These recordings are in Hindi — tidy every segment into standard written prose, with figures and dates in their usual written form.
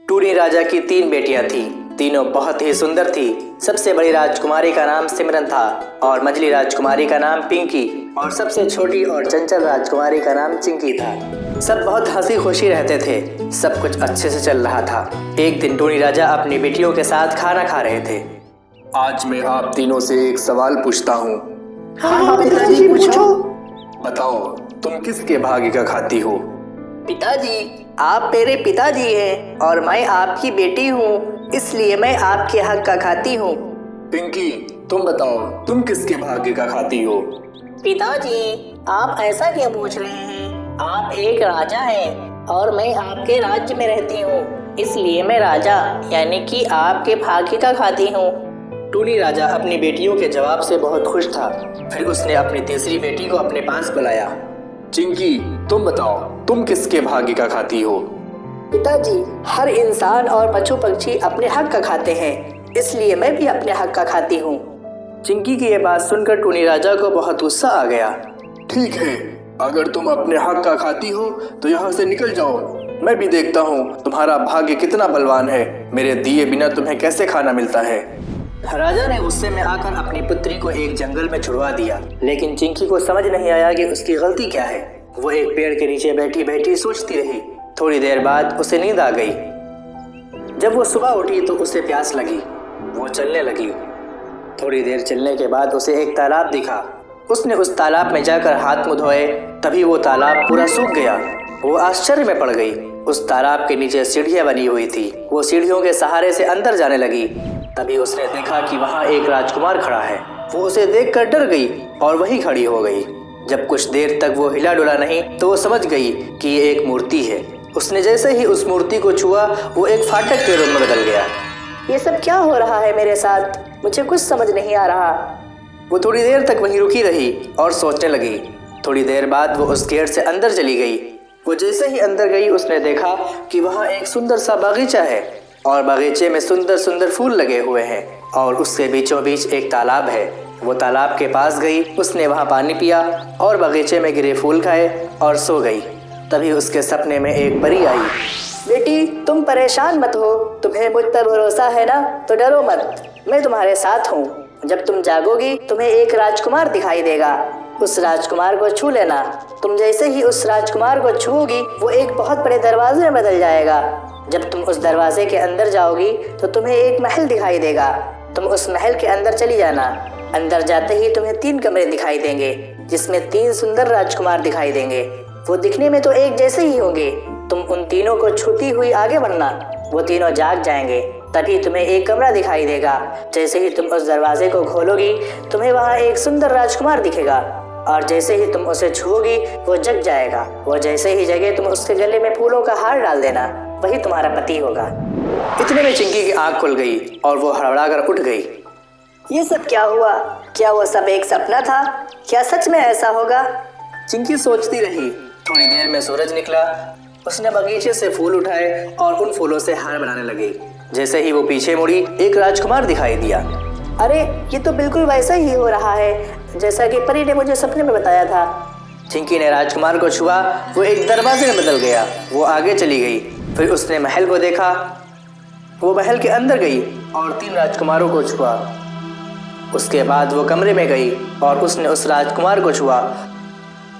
टूनी राजा की 3 बेटियां थीं। तीनों बहुत ही सुंदर थी। सबसे बड़ी राजकुमारी का नाम सिमरन था और मझली राजकुमारी का नाम पिंकी और सबसे छोटी और चंचल राजकुमारी का नाम चिंकी था। सब बहुत हंसी खुशी रहते थे। सब कुछ अच्छे से चल रहा था। एक दिन टूनी राजा अपनी बेटियों के साथ खाना खा रहे थे। आज मैं आप तीनों से एक सवाल पूछता हूँ। हाँ पिताजी पूछो। बताओ, तुम किसके भाग्य का खाती हो? पिताजी, आप मेरे पिताजी हैं और मैं आपकी बेटी हूँ, इसलिए मैं आपके हक का खाती हूँ। पिंकी, तुम बताओ, तुम किसके भाग्य का खाती हो? पिताजी, आप ऐसा क्यों पूछ रहे हैं? आप एक राजा हैं और मैं आपके राज्य में रहती हूँ, इसलिए मैं राजा यानी कि आपके भाग्य का खाती हूँ। टूनी राजा अपनी बेटियों के जवाब से बहुत खुश था। फिर उसने अपनी तीसरी बेटी को अपने पास बुलाया। चिंकी, तुम बताओ, तुम किसके भाग्य का खाती हो? पिताजी, हर इंसान और पशु पक्षी अपने हक का खाते हैं, इसलिए मैं भी अपने हक का खाती हूँ। चिंकी की ये बात सुनकर टूनी राजा को बहुत गुस्सा आ गया। ठीक है, अगर तुम अपने हक का खाती हो तो यहाँ से निकल जाओ। मैं भी देखता हूँ तुम्हारा भाग्य कितना बलवान है। मेरे दिए बिना तुम्हें कैसे खाना मिलता है। राजा ने गुस्से में आकर अपनी पुत्री को एक जंगल में छुड़वा दिया, लेकिन चिंकी को समझ नहीं आया कि उसकी गलती क्या है। वो एक पेड़ के नीचे बैठी बैठी सोचती रही। थोड़ी देर बाद उसे नींद आ गई। जब वो सुबह उठी तो उसे प्यास लगी। वो चलने लगी। थोड़ी देर चलने के बाद उसे एक तालाब दिखा। उसने उस तालाब में जाकर हाथ मुंह धोए, तभी वो तालाब पूरा सूख गया। वो आश्चर्य में पड़ गई। उस तालाब के नीचे सीढ़ियां बनी हुई थी। वो सीढ़ियों के सहारे से अंदर जाने लगी। तभी उसने देखा कि वहाँ एक राजकुमार खड़ा है। वो उसे देखकर डर गई और वहीं खड़ी हो गई। जब कुछ देर तक वो हिला डुला नहीं तो वो समझ गई कि ये एक मूर्ति है। उसने जैसे ही उस मूर्ति को छुआ, वो एक फाटक के रूप में बदल गया। ये सब क्या हो रहा है मेरे साथ? मुझे कुछ समझ नहीं आ रहा। वो थोड़ी देर तक वहीं रुकी रही और सोचने लगी। थोड़ी देर बाद वो उस गेट से अंदर चली गई। वो जैसे ही अंदर गई, उसने देखा कि वहाँ एक सुंदर सा बागीचा है और बागीचे में सुंदर सुंदर फूल लगे हुए हैं और उसके बीचों बीच एक तालाब है। वो तालाब के पास गई। उसने वहाँ पानी पिया और बागीचे में गिरे फूल खाए और सो गई। तभी उसके सपने में एक परी आई। बेटी, तुम परेशान मत हो। तुम्हें मुझ पर भरोसा है ना, तो डरो मत। मैं तुम्हारे साथ हूँ। जब तुम जागोगी तुम्हें एक राजकुमार दिखाई देगा। उस राजकुमार को छू लेना। तुम जैसे ही उस राजकुमार को छूओगी, वो एक बहुत बड़े दरवाजे में बदल जाएगा। जब तुम उस दरवाजे के अंदर जाओगी तो तुम्हें एक महल दिखाई देगा। तुम उस महल के अंदर चली जाना। अंदर जाते ही तुम्हें 3 कमरे दिखाई देंगे, जिसमें 3 सुंदर राजकुमार दिखाई देंगे। वो दिखने में तो एक जैसे ही होंगे। तुम उन तीनों को छूती हुई आगे बढ़ना। वो तीनों जाग जाएंगे। तभी तुम्हें एक कमरा दिखाई देगा। जैसे ही तुम उस दरवाजे को खोलोगी, तुम्हें वहाँ एक सुंदर राजकुमार दिखेगा और जैसे ही तुम उसे छुओगी, वो जग जाएगा। वो जैसे ही जगे, तुम उसके गले में फूलों का हार डाल देना। वही तुम्हारा पति होगा। इतने में चिंकी की आंख खुल गई और वो हड़बड़ा कर उठ गई। ये सब क्या हुआ? क्या वो सब एक सपना था? क्या सच में ऐसा होगा? चिंकी सोचती रही। थोड़ी देर में सूरज निकला। उसने बगीचे से फूल उठाए और उन फूलों से हार बनाने लगी। जैसे ही वो पीछे मुड़ी, एक राजकुमार दिखाई दिया। अरे, ये तो बिल्कुल वैसा ही हो रहा है जैसा कि परी ने मुझे सपने में बताया था। चिंकी ने राजकुमार को छुआ। वो एक दरवाजे में बदल गया। वो आगे चली गई। फिर उसने महल को देखा। वो महल के अंदर गई और 3 राजकुमारों को छुआ। उसके बाद वो कमरे में गई और उसने उस राजकुमार को छुआ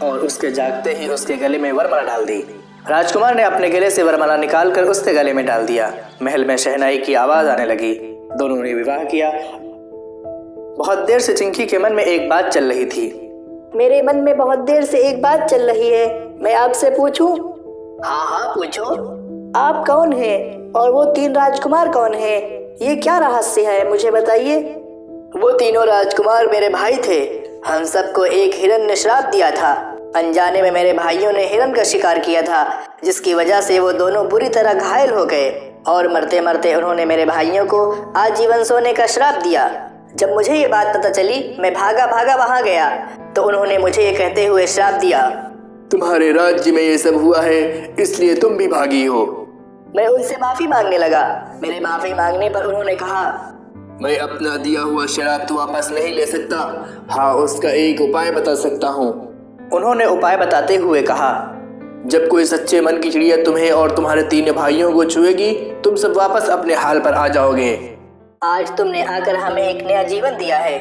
और उसके जागते ही उसके गले में वरमाला डाल दी। राजकुमार ने अपने गले से वरमाला निकालकर उसके गले में डाल दिया। महल में शहनाई की आवाज आने लगी। दोनों ने विवाह किया। बहुत देर से चिंकी के मन में एक बात चल रही थी। मेरे मन में बहुत देर से एक बात चल रही है। मैं आपसे पूछूं? हाँ, पूछो। आप कौन हैं और वो 3 राजकुमार कौन हैं? ये क्या रहस्य है, मुझे बताइए। वो तीनों राजकुमार मेरे भाई थे। हम सबको एक हिरन ने श्राप दिया था। अनजाने में मेरे भाइयों ने हिरन का शिकार किया था, जिसकी वजह से वो दोनों बुरी तरह घायल हो गए और मरते मरते उन्होंने मेरे भाइयों को आजीवन सोने का श्राप दिया। जब मुझे ये बात पता चली, मैं भागा भागा वहाँ गया तो उन्होंने मुझे ये कहते हुए श्राप दिया, तुम्हारे राज्य में ये सब हुआ है, इसलिए तुम भी भागी हो। मैं उनसे माफी मांगने लगा। मेरे माफी मांगने पर उन्होंने कहा, मैं अपना दिया हुआ शराब तो वापस नहीं ले सकता। हाँ, उसका एक उपाय बता सकता हूँ। उन्होंने उपाय बताते हुए कहा, जब कोई सच्चे मन की चिड़िया तुम्हें और तुम्हारे 3 भाइयों को छुएगी, तुम सब वापस अपने हाल पर आ जाओगे। आज तुमने आकर हमें एक नया जीवन दिया है।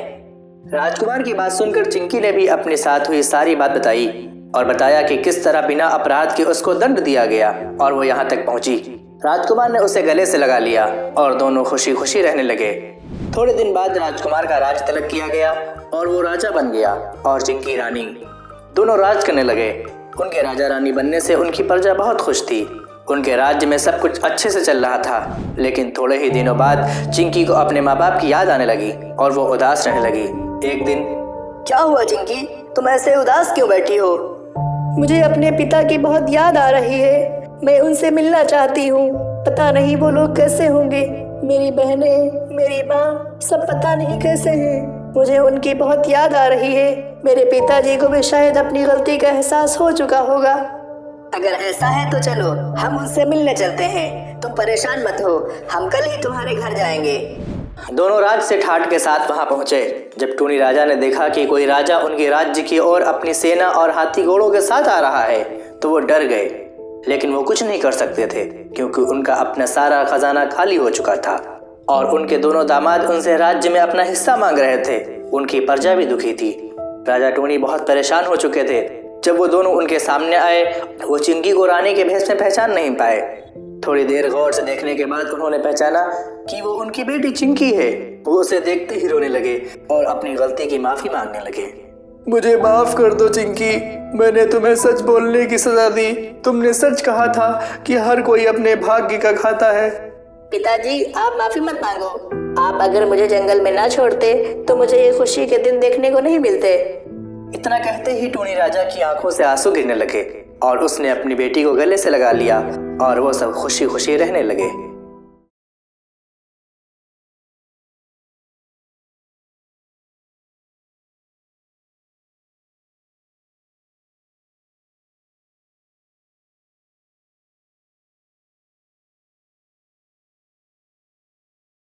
राजकुमार की बात सुनकर चिंकी ने भी अपने साथ हुई सारी बात बताई और बताया कि किस तरह बिना अपराध के उसको दंड दिया गया और वो यहाँ तक पहुँची। राजकुमार ने उसे गले से लगा लिया और दोनों खुशी खुशी रहने लगे। थोड़े दिन बाद राजकुमार का राज तलब किया गया और वो राजा बन गया और चिंकी रानी। दोनों राज करने लगे। उनके राजा रानी बनने से उनकी प्रजा बहुत खुश थी। उनके राज्य में सब कुछ अच्छे से चल रहा था। लेकिन थोड़े ही दिनों बाद चिंकी को अपने माँ बाप की याद आने लगी और वो उदास रहने लगी। एक दिन, क्या हुआ चिंकी, तुम ऐसे उदास क्यों बैठी हो? मुझे अपने पिता की बहुत याद आ रही है। मैं उनसे मिलना चाहती हूँ। पता नहीं वो लोग कैसे होंगे। मेरी बहनें, मेरी माँ, सब पता नहीं कैसे हैं। मुझे उनकी बहुत याद आ रही है। मेरे पिताजी को भी शायद अपनी गलती का एहसास हो चुका होगा। अगर ऐसा है तो चलो हम उनसे मिलने चलते हैं। तुम परेशान मत हो, हम कल ही तुम्हारे घर जाएंगे। दोनों राज से ठाट के साथ वहां पहुंचे। जब टूनी राजा ने देखा कि कोई राजा उनके राज्य की ओर अपनी सेना और हाथी घोड़ों के साथ आ रहा है तो वो डर गए। लेकिन वो कुछ नहीं कर सकते थे क्योंकि उनका अपना सारा खजाना खाली हो चुका था और उनके दोनों दामाद उनसे राज्य में अपना हिस्सा मांग रहे थे। उनकी प्रजा भी दुखी थी। राजा टूनी बहुत परेशान हो चुके थे। जब वो दोनों उनके सामने आए, वो चिंकी को रानी के भेष में पहचान नहीं पाए। थोड़ी देर गौर से देखने के बाद उन्होंने पहचाना कि वो उनकी बेटी चिंकी है। वो उसे देखते ही रोने लगे और अपनी गलती की माफी मांगने लगे। मुझे माफ कर दो चिंकी, मैंने तुम्हें सच बोलने की सजा दी। तुमने सच कहा था कि हर कोई अपने भाग्य का खाता है। पिताजी, आप माफी मत मांगो। आप अगर मुझे जंगल में ना छोड़ते तो मुझे ये खुशी के दिन देखने को नहीं मिलते। इतना कहते ही टूनी राजा की आंखों से आंसू गिरने लगे और उसने अपनी बेटी को गले से लगा लिया और वो सब खुशी खुशी रहने लगे।